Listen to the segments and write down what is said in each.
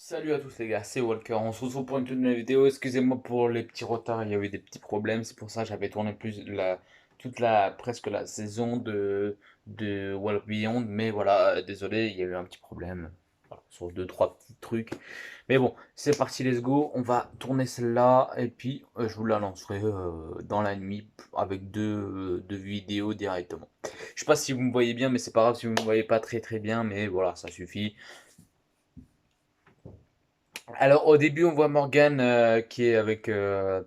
Salut à tous les gars, c'est Walker. On se retrouve pour une toute nouvelle vidéo. Excusez-moi pour les petits retards, il y a eu des petits problèmes. C'est pour ça que j'avais tourné presque la saison de World Beyond. Mais voilà, désolé, il y a eu un petit problème. Voilà, sur deux, trois petits trucs. Mais bon, c'est parti, let's go. On va tourner celle-là. Et puis, je vous la lancerai dans la nuit avec deux vidéos directement. Je sais pas si vous me voyez bien, mais c'est pas grave si vous me voyez pas très très bien. Mais voilà, ça suffit. Alors au début on voit Morgane qui est avec la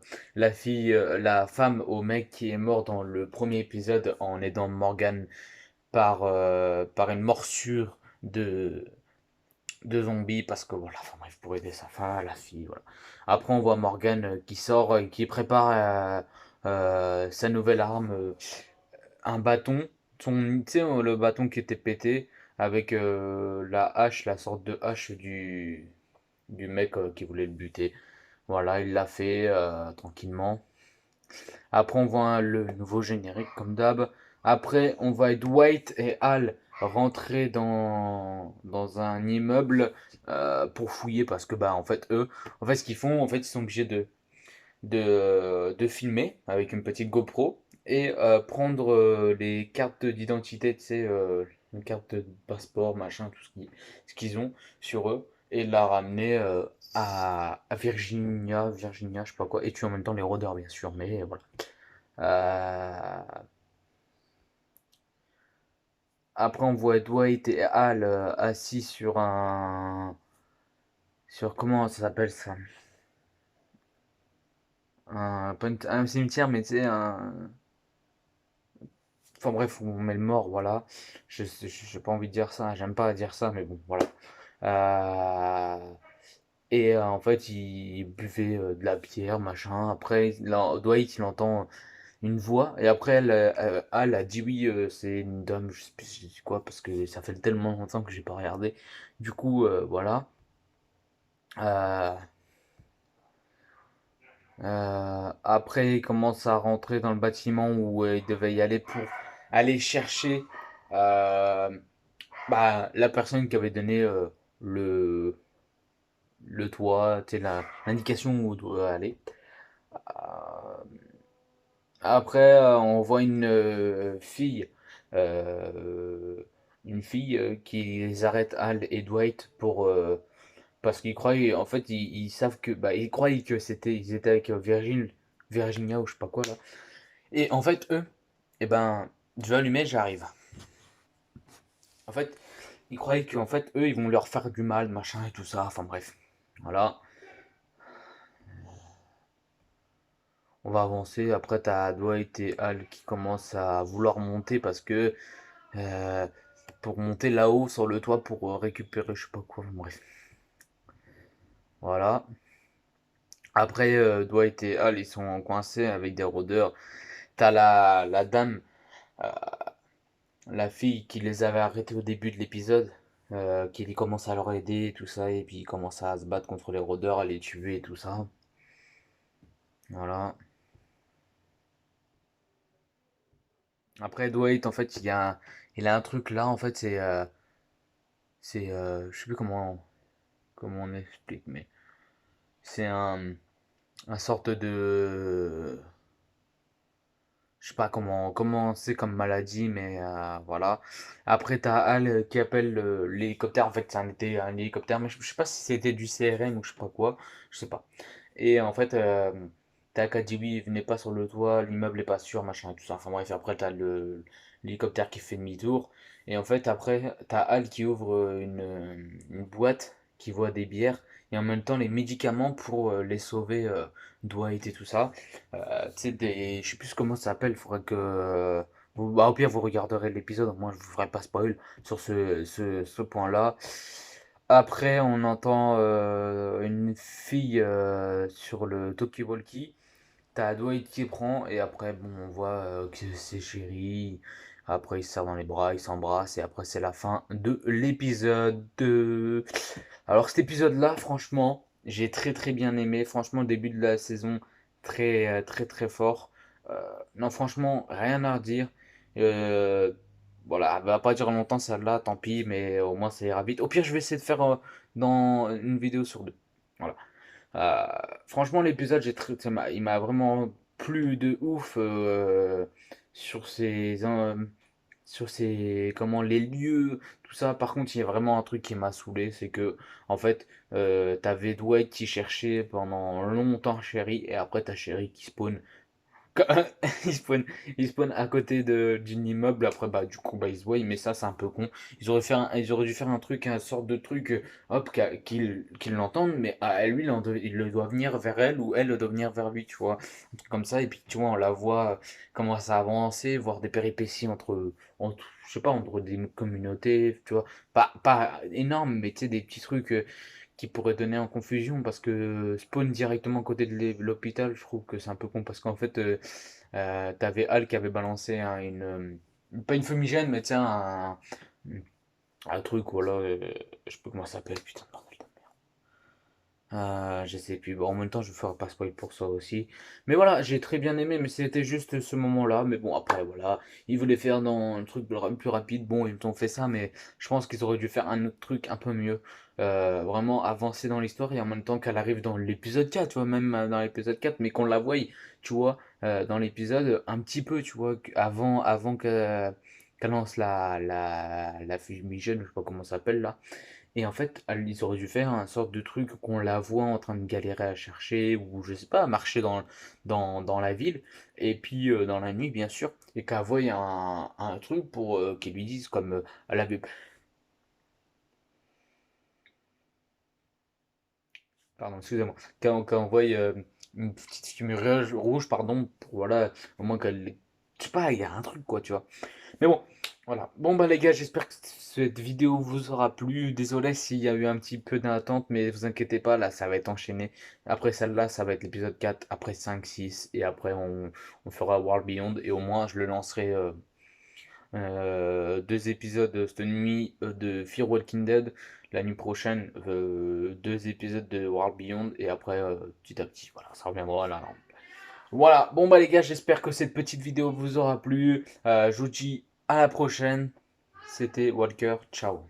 femme au mec qui est mort dans le premier épisode en aidant Morgane par une morsure de zombies parce que voilà, enfin bref, pour aider sa femme, la fille, voilà. Après on voit Morgane qui sort et qui prépare sa nouvelle arme, un bâton, tu sais, le bâton qui était pété avec la hache, la sorte de hache du mec qui voulait le buter. Voilà, il l'a fait tranquillement. Après, on voit le nouveau générique comme d'hab. Après, on voit Dwight et Hal rentrer dans un immeuble pour fouiller parce que, bah, en fait, ce qu'ils font, en fait, ils sont obligés de filmer avec une petite GoPro et prendre les cartes d'identité, tu sais, une carte de passeport, machin, ce qu'ils ont sur eux, et la ramener à Virginia, je sais pas quoi, et tuer en même temps les rôdeurs, bien sûr, mais voilà. Euh, Après, on voit Dwight et Hal assis sur comment ça s'appelle ça? Pas un cimetière, mais tu sais, enfin bref, on met le mort, voilà. J'ai pas envie de dire ça, j'aime pas dire ça, mais bon, voilà. En fait, il buvait de la bière, machin. Après, Dwight, il entend une voix. Et après, Al a dit oui, c'est une dame, je sais plus c'est quoi, parce que ça fait tellement longtemps que j'ai pas regardé. Du coup, voilà. Euh, Après, il commence à rentrer dans le bâtiment où il devait y aller pour aller chercher euh, bah, la personne qui avait donné le, le toit, tu sais, l'indication où on doit aller. Euh, Après, on voit euh, une fille qui les arrête, Hal et Dwight, parce qu'ils croyaient, en fait, ils savent que, bah, ils croyaient que ils étaient avec Virginia ou je sais pas quoi là. Et en fait, eux, eh ben, je vais allumer, j'arrive. En fait, ils croyaient qu'en fait, eux, ils vont leur faire du mal, machin et tout ça. Enfin bref, voilà. On va avancer. Après, t'as Dwight et Hal qui commencent à vouloir monter parce que euh, pour monter là-haut sur le toit pour récupérer je sais pas quoi. Bref, voilà. Après, Dwight et Hal ils sont coincés avec des rôdeurs. T'as la dame, euh, la fille qui les avait arrêtés au début de l'épisode, qui commence à leur aider et tout ça, et puis il commence à se battre contre les rôdeurs, à les tuer et tout ça. Voilà. Après, Dwight, en fait, il a un truc là, en fait, je sais plus comment on explique, mais c'est un sorte de, je sais pas comment c'est comme maladie, mais voilà. Après, t'as Hal qui appelle l'hélicoptère. En fait, un hélicoptère, mais je sais pas si c'était du CRM ou je sais pas quoi. Je sais pas. Et en fait, t'as qu'à dit oui, venez pas sur le toit, l'immeuble est pas sûr, machin et tout ça. Enfin bref, après, l'hélicoptère qui fait demi-tour. Et en fait, après, t'as Hal qui ouvre une boîte qui voit des bières et en même temps les médicaments pour les sauver, Dwight et tout ça. Tu sais, je sais plus comment ça s'appelle, il faudrait que. Bah, au pire, vous regarderez l'épisode, moi je vous ferai pas spoil sur ce point-là. Après, on entend une fille sur le talkie-walkie. T'as Dwight qui prend, et après, bon, on voit que c'est chéri. Après, ils se serrent dans les bras, ils s'embrassent, et après, c'est la fin de l'épisode. Alors, cet épisode-là, franchement, j'ai très très bien aimé. Franchement, le début de la saison, très très fort. Euh, non, franchement, rien à redire. Euh, voilà, elle va pas durer longtemps celle-là, tant pis, mais au moins ça ira vite. Au pire, je vais essayer de faire dans une vidéo sur deux. Voilà. Franchement, l'épisode, il m'a vraiment plu de ouf sur comment les lieux, tout ça. Par contre, il y a vraiment un truc qui m'a saoulé, c'est que en fait, t'avais Dwight qui cherchait pendant longtemps Sherry et après t'as Sherry qui spawn quand- Il spawn, il spawn à côté d'une immeuble, après bah du coup bah il se voit, mais ça c'est un peu con. Ils auraient dû faire un truc, un sorte de truc, hop, qu'il l'entende, mais à lui il le doit venir vers elle ou elle doit venir vers lui, tu vois. Un truc comme ça, et puis tu vois, on la voit commencer à avancer, voir des péripéties je sais pas, entre des communautés, tu vois. Pas énorme, mais tu sais, des petits trucs. Qui pourrait donner en confusion parce que spawn directement à côté de l'hôpital, je trouve que c'est un peu con parce qu'en fait, t'avais Hal qui avait balancé pas une fumigène, mais tu sais, un truc, voilà, je sais plus comment ça s'appelle, putain, bordel. Je sais plus. Bon, en même temps, je ne ferai pas spoil pour ça aussi. Mais voilà, j'ai très bien aimé, mais c'était juste ce moment-là. Mais bon, après, voilà. Ils voulaient faire dans un truc plus rapide. Bon, ils ont fait ça, mais je pense qu'ils auraient dû faire un autre truc un peu mieux. Vraiment avancer dans l'histoire et en même temps qu'elle arrive dans l'épisode 4, tu vois, même dans l'épisode 4, mais qu'on la voie, tu vois, dans l'épisode un petit peu, tu vois, avant qu'elle lance la fumigène, je sais pas comment ça s'appelle là. Et en fait, ils auraient dû faire un sorte de truc qu'on la voit en train de galérer à chercher, ou je sais pas, marcher dans la ville, et puis dans la nuit, bien sûr, et qu'elle voie un truc pour qu'ils lui disent, comme elle avait. Pardon, excusez-moi. Quand on voit une petite fumée rouge, pardon, pour voilà, au moins qu'elle. Je sais pas, il y a un truc, quoi, tu vois. Mais bon, voilà. Bon bah les gars, j'espère que cette vidéo vous aura plu. Désolé s'il y a eu un petit peu d'attente, mais vous inquiétez pas, là ça va être enchaîné. Après celle-là, ça va être l'épisode 4, après 5, 6, et après on fera World Beyond, et au moins je le lancerai deux épisodes cette nuit de Fear Walking Dead, la nuit prochaine deux épisodes de World Beyond, et après petit à petit, voilà, ça reviendra là. Voilà, bon bah les gars, j'espère que cette petite vidéo vous aura plu. Je vous dis à la prochaine. C'était Walker, ciao.